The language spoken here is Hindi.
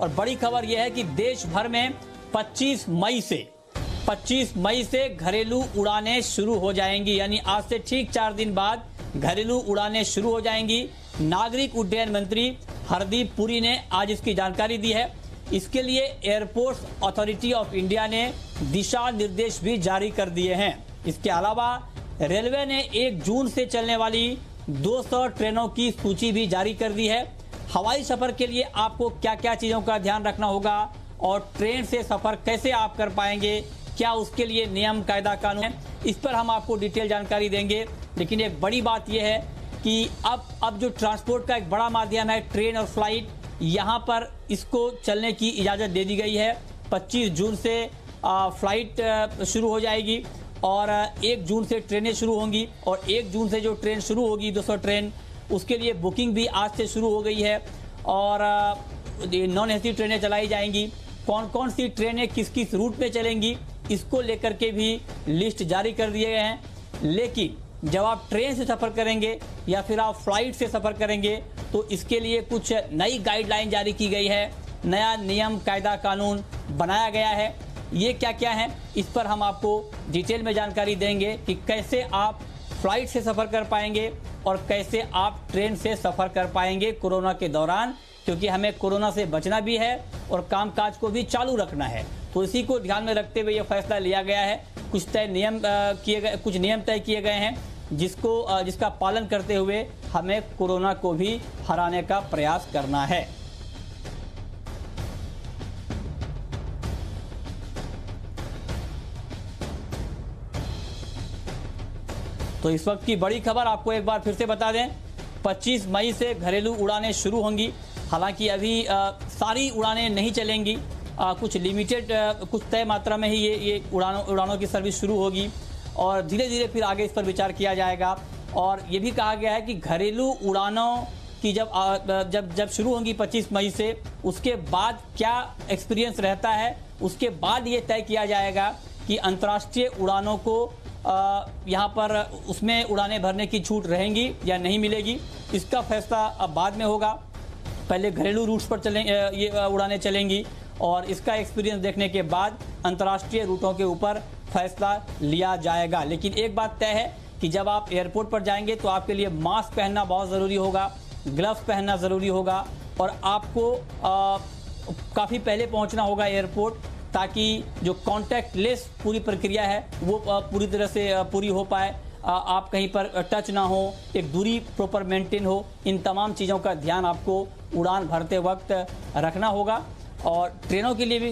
और बड़ी खबर यह है कि देश भर में 25 मई से घरेलू उड़ानें शुरू हो जाएंगी। यानी आज से ठीक 4 दिन बाद घरेलू उड़ानें शुरू हो जाएंगी। नागरिक उड्डयन मंत्री हरदीप पुरी ने आज इसकी जानकारी दी है। इसके लिए एयरपोर्ट्स अथॉरिटी ऑफ इंडिया ने दिशा निर्देश भी जारी कर दिए हैं। इसके अलावा रेलवे ने 1 जून से चलने वाली 200 ट्रेनों की सूची भी जारी कर दी है। हवाई सफर के लिए आपको क्या क्या चीजों का ध्यान रखना होगा और ट्रेन से सफर कैसे आप कर पाएंगे, क्या उसके लिए नियम कायदा कानून है, इस पर हम आपको डिटेल जानकारी देंगे। लेकिन एक बड़ी बात यह है कि अब जो ट्रांसपोर्ट का एक बड़ा माध्यम है ट्रेन और फ्लाइट, यहाँ पर इसको चलने की इजाज़त दे दी गई है। 25 जून से फ्लाइट शुरू हो जाएगी और 1 जून से ट्रेनें शुरू होंगी। और 1 जून से जो ट्रेन शुरू होगी 200 ट्रेन, उसके लिए बुकिंग भी आज से शुरू हो गई है और नॉन एसी ट्रेनें चलाई जाएंगी। कौन कौन सी ट्रेनें किस किस रूट में चलेंगी, इसको लेकर के भी लिस्ट जारी कर दिए गए हैं। लेकिन जब आप ट्रेन से सफ़र करेंगे या फिर आप फ्लाइट से सफ़र करेंगे तो इसके लिए कुछ नई गाइडलाइन जारी की गई है, नया नियम कायदा कानून बनाया गया है। ये क्या क्या है, इस पर हम आपको डिटेल में जानकारी देंगे कि कैसे आप फ्लाइट से सफ़र कर पाएंगे और कैसे आप ट्रेन से सफ़र कर पाएंगे कोरोना के दौरान, क्योंकि हमें कोरोना से बचना भी है और कामकाज को भी चालू रखना है। तो इसी को ध्यान में रखते हुए ये फैसला लिया गया है। कुछ नियम तय किए गए हैं जिसका पालन करते हुए हमें कोरोना को भी हराने का प्रयास करना है। तो इस वक्त की बड़ी खबर आपको एक बार फिर से बता दें, 25 मई से घरेलू उड़ानें शुरू होंगी। हालांकि अभी सारी उड़ानें नहीं चलेंगी, कुछ लिमिटेड कुछ तय मात्रा में ही ये उड़ानों की सर्विस शुरू होगी और धीरे धीरे फिर आगे इस पर विचार किया जाएगा। और ये भी कहा गया है कि घरेलू उड़ानों की जब शुरू होंगी 25 मई से, उसके बाद क्या एक्सपीरियंस रहता है, उसके बाद ये तय किया जाएगा कि अंतर्राष्ट्रीय उड़ानों को यहाँ पर उसमें उड़ानें भरने की छूट रहेंगी या नहीं मिलेगी। इसका फैसला अब बाद में होगा। पहले घरेलू रूट्स पर ये उड़ानें चलेंगी और इसका एक्सपीरियंस देखने के बाद अंतर्राष्ट्रीय रूटों के ऊपर फैसला लिया जाएगा। लेकिन एक बात तय है कि जब आप एयरपोर्ट पर जाएंगे तो आपके लिए मास्क पहनना बहुत ज़रूरी होगा, ग्लव्स पहनना ज़रूरी होगा और आपको काफ़ी पहले पहुंचना होगा एयरपोर्ट, ताकि जो कॉन्टैक्ट लेस पूरी प्रक्रिया है वो पूरी तरह से पूरी हो पाए, आप कहीं पर टच ना हो, एक दूरी प्रॉपर मेंटेन हो। इन तमाम चीज़ों का ध्यान आपको उड़ान भरते वक्त रखना होगा। और ट्रेनों के लिए भी